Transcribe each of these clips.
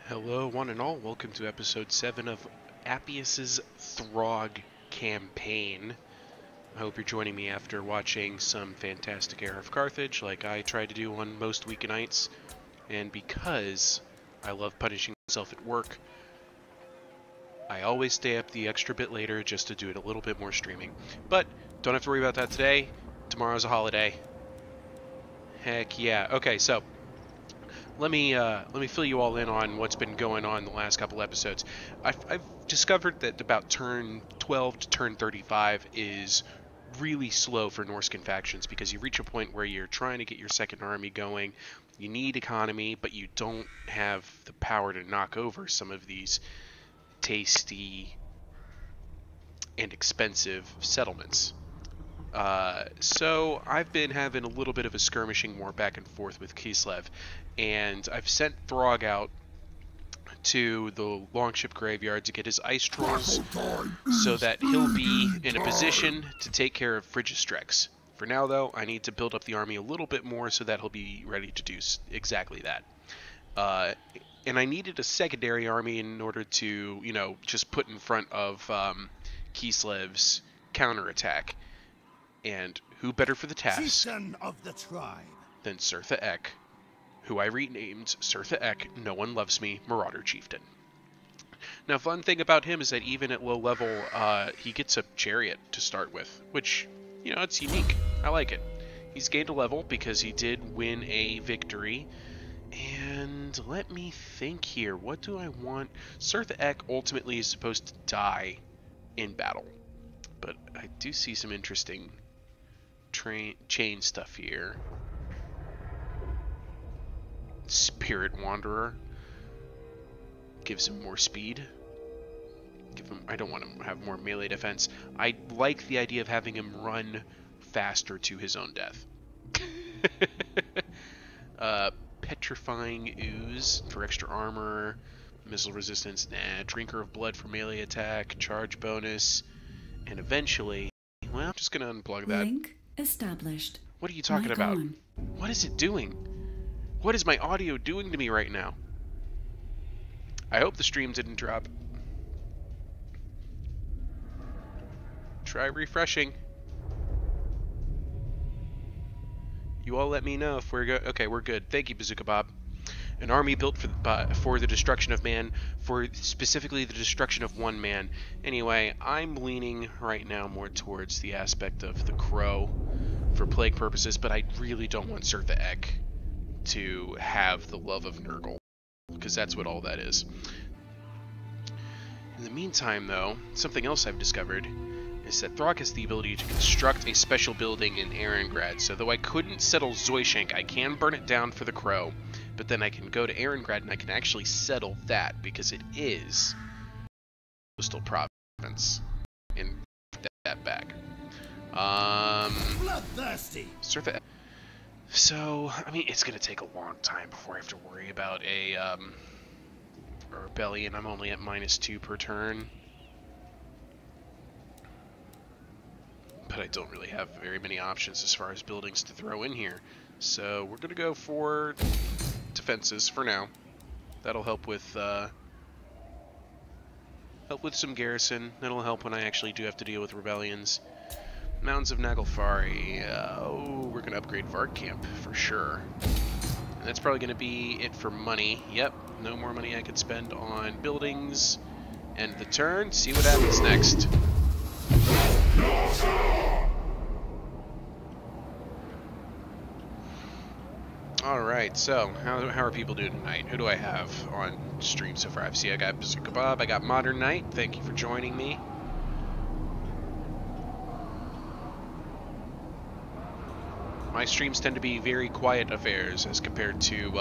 Hello, one and all. Welcome to episode 7 of Appius's Throg campaign. I hope you're joining me after watching some fantastic Heir of Carthage, like I try to do on most weeknights. And because I love punishing myself at work, I always stay up the extra bit later just to do it a little bit more streaming. But don't have to worry about that today. Tomorrow's a holiday. Heck yeah. Okay, so let me fill you all in on what's been going on the last couple episodes. I've discovered that about turn 12 to turn 35 is really slow for Norscan factions because you reach a point where you're trying to get your second army going. You need economy, but you don't have the power to knock over some of these tasty and expensive settlements. So I've been having a little bit of a skirmishing war back and forth with Kislev, and I've sent Throg out to the Longship Graveyard to get his ice trolls so that he'll be in a position to take care of Frigistrex. For now, though, I need to build up the army a little bit more so that he'll be ready to do exactly that. And I needed a secondary army in order to, you know, just put in front of Kislev's counterattack. And who better for the task of the tribe than Sirtha Ek, who I renamed Sirtha Ek, No One Loves Me, Marauder Chieftain. Now, fun thing about him is that even at low level, he gets a chariot to start with, which, you know, it's unique. I like it. He's gained a level because he did win a victory. And let me think here. What do I want? Sirtha Ek ultimately is supposed to die in battle. But I do see some interesting chain stuff here. Spirit Wanderer gives him more speed. I don't want him to have more melee defense. I like the idea of having him run faster to his own death. Petrifying Ooze for extra armor, missile resistance, nah. Drinker of Blood for melee attack, charge bonus, and eventually, well, I'm just gonna unplug that. Link established. What are you talking about? What is it doing? What is my audio doing to me right now? I hope the stream didn't drop. Try refreshing. You all let me know if we're good. Okay, we're good. Thank you, Bazooka Bob. An army built for the destruction of man, for specifically the destruction of one man. Anyway, I'm leaning right now more towards the aspect of the Crow for plague purposes, but I really don't want Sirtha Ek to have the love of Nurgle, because that's what all that is. In the meantime, though, something else I've discovered is that Throg has the ability to construct a special building in Erengrad, so though I couldn't settle Zoishank, I can burn it down for the Crow. But then I can go to Erengrad and I can actually settle that because it is coastal province and that back. bloodthirsty. So I mean, it's gonna take a long time before I have to worry about a rebellion. I'm only at -2 per turn, but I don't really have very many options as far as buildings to throw in here. So we're gonna go for defenses for now. That'll help with some garrison. That'll help when I actually do have to deal with rebellions. Mountains of Naglfari. Oh, we're gonna upgrade Varg Camp for sure. And that's probably gonna be it for money. Yep, no more money I could spend on buildings. End the turn. See what happens next. Alright, so how are people doing tonight? Who do I have on stream so far? I got Bazooka Bob, I got Modern Knight, thank you for joining me. My streams tend to be very quiet affairs as compared to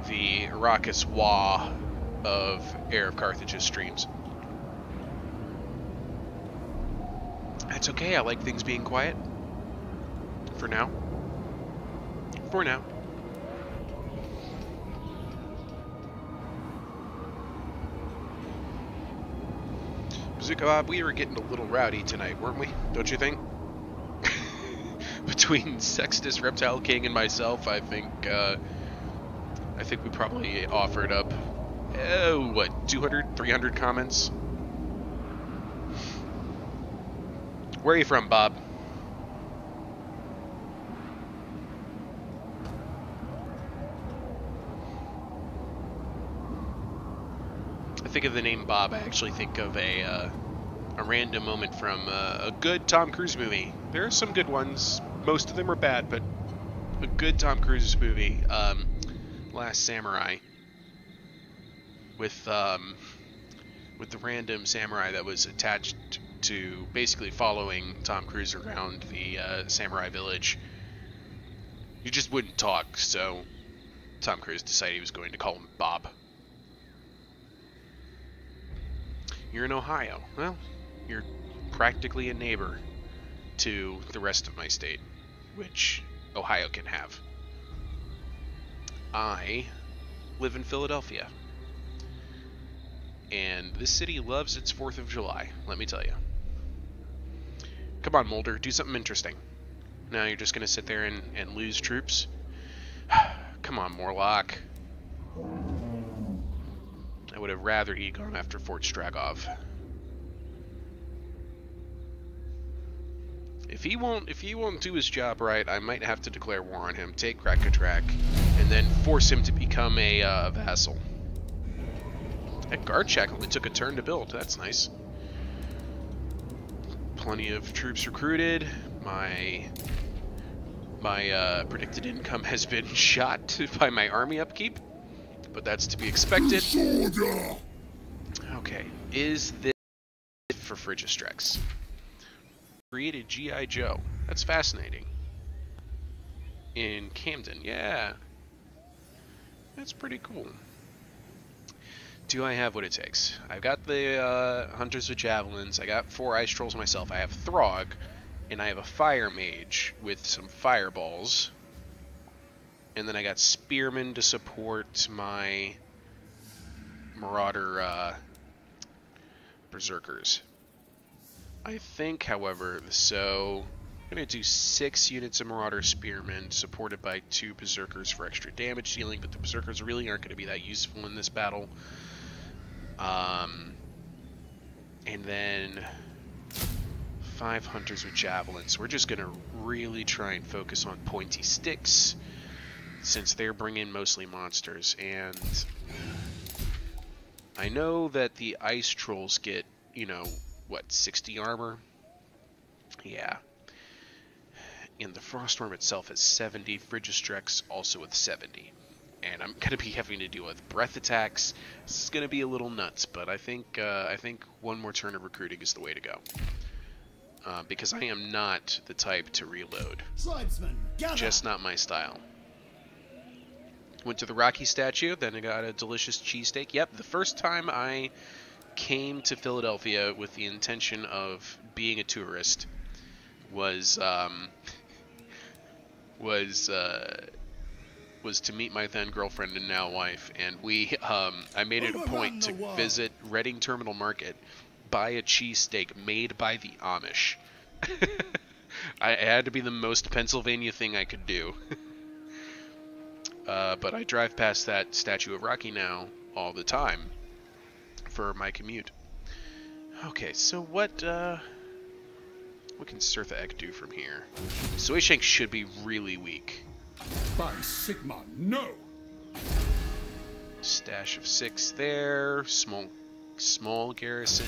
the raucous wah of Heir of Carthage's streams. That's okay, I like things being quiet. For now. For now. Bazooka Bob, we were getting a little rowdy tonight, weren't we? Don't you think? Between Sextus, Reptile King, and myself, I think we probably offered up Oh, what, 200, 300 comments? Where are you from, Bob? I think of the name Bob, I actually think of a random moment from a good Tom Cruise movie. There are some good ones. Most of them are bad, but a good Tom Cruise movie, Last Samurai, with the random samurai that was attached to basically following Tom Cruise around the samurai village. He just wouldn't talk, so Tom Cruise decided he was going to call him Bob. You're in Ohio. Well, you're practically a neighbor to the rest of my state, which Ohio can have. I live in Philadelphia, and this city loves its 4th of July, let me tell you. Come on, Mulder, do something interesting. Now you're just going to sit there and lose troops? Come on, Morlock. I would have rather he gone after Fort Stragov. If he won't do his job right, I might have to declare war on him, take Krakatrak, and then force him to become a vassal. That guard shack only took a turn to build. That's nice. Plenty of troops recruited. My predicted income has been shot by my army upkeep, but that's to be expected. Okay, is this for Frigistrex? Created G.I. Joe. That's fascinating. In Camden, yeah. That's pretty cool. Do I have what it takes? I've got the Hunters with Javelins, I got 4 Ice Trolls myself, I have Throg, and I have a Fire Mage with some Fireballs. And then I got Spearmen to support my Marauder Berserkers. I think, however, so I'm going to do 6 units of Marauder Spearmen, supported by 2 Berserkers for extra damage dealing, but the Berserkers really aren't going to be that useful in this battle. And then 5 Hunters with Javelins. We're just going to really try and focus on pointy sticks, since they're bringing mostly monsters. And I know that the Ice Trolls get, you know, what, 60 armor? Yeah. And the Frostworm itself has 70, Frigistrex also with 70. And I'm going to be having to deal with breath attacks. This is going to be a little nuts, but I think one more turn of recruiting is the way to go. Because I am not the type to reload. Just not my style. Went to the Rocky statue, then I got a delicious cheesesteak. Yep, the first time I came to Philadelphia with the intention of being a tourist was to meet my then girlfriend and now wife, and I made it a point to visit Reading Terminal Market, buy a cheesesteak made by the Amish. It had to be the most Pennsylvania thing I could do. But I drive past that statue of Rocky now all the time for my commute. Okay, so what can Sirtha Ek do from here? Soyshank should be really weak. By Sigma, no! Stash of 6 there. Small garrison.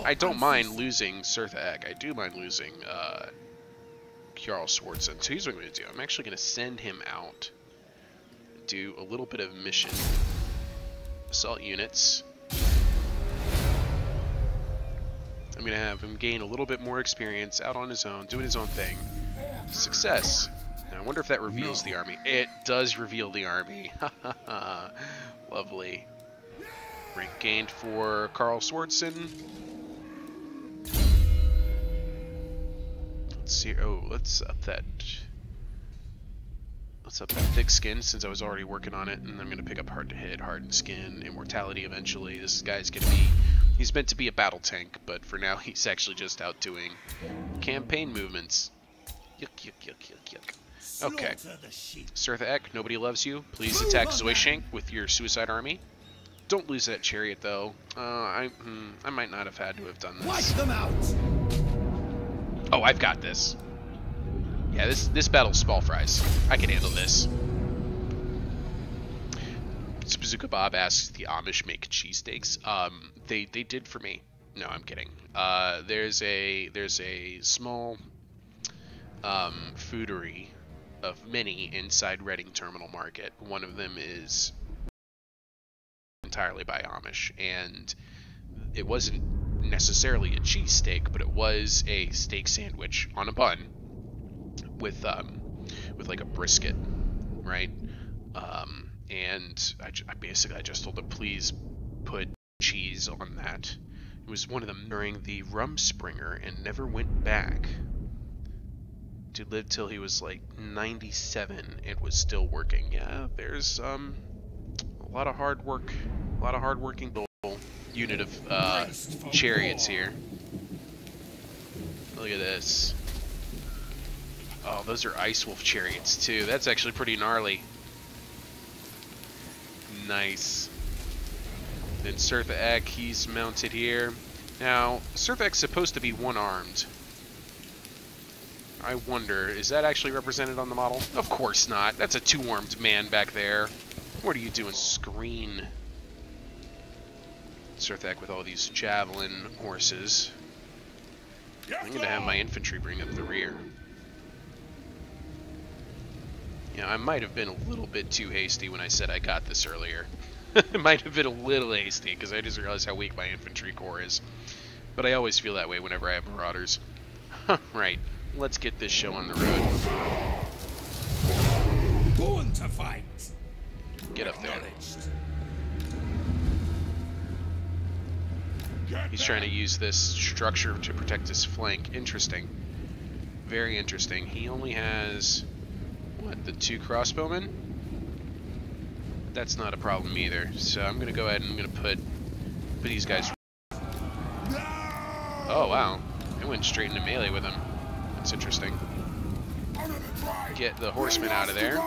I don't mind losing Sirtha Ek. I do mind losing Jarl Swartzen. So here's what I'm going to do. I'm actually going to send him out. Do a little bit of mission. Assault units. I'm going to have him gain a little bit more experience out on his own, doing his own thing. Success. Now, I wonder if that reveals the army. It does reveal the army. Lovely. Rank gained for Jarl Swartzen. Let's see. Oh, let's up that. Let's up that thick skin since I was already working on it, and I'm gonna pick up hard to hit, hardened skin, immortality eventually. This guy's gonna be. He's meant to be a battle tank, but for now he's actually just out doing campaign movements. Yuck, yuck, yuck, yuck, yuck. Okay. Sertha Ek, nobody loves you. Please attack Zoishank with your suicide army. Don't lose that chariot, though. I might not have had to have done this. Wipe them out. Oh, I've got this. Yeah, this battle's small fries. I can handle this. Bazooka Bob asks, the Amish make cheesesteaks? They did for me. No, I'm kidding. There's a small foodery of many inside Reading Terminal Market. One of them is entirely by Amish, and it wasn't necessarily a cheesesteak, but it was a steak sandwich on a bun with like a brisket, right? And I just told them, please put cheese on that. It was one of them during the Rumspringer and never went back. Dude lived till he was like 97 and was still working. Yeah, there's a lot of hard work, a lot of hard-working unit of chariots here. Look at this. Oh, those are Ice Wolf chariots too. That's actually pretty gnarly. Nice. Then Sertha Ek, he's mounted here. Now, Sertha Ek's supposed to be one-armed. I wonder, is that actually represented on the model? Of course not. That's a two-armed man back there. What are you doing? Screen. Sertha Ek with all these javelin horses. I'm going to have my infantry bring up the rear. Yeah, I might have been a little bit too hasty when I said I got this earlier. It might have been a little hasty, because I just realized how weak my infantry corps is. But I always feel that way whenever I have marauders. Right, let's get this show on the road. Born to fight. Get up there. He's trying to use this structure to protect his flank. Interesting. Very interesting. He only has... what, the 2 crossbowmen? That's not a problem either. So I'm gonna go ahead and I'm gonna put these guys. Oh wow, I went straight into melee with him. That's interesting. Get the horsemen out of there.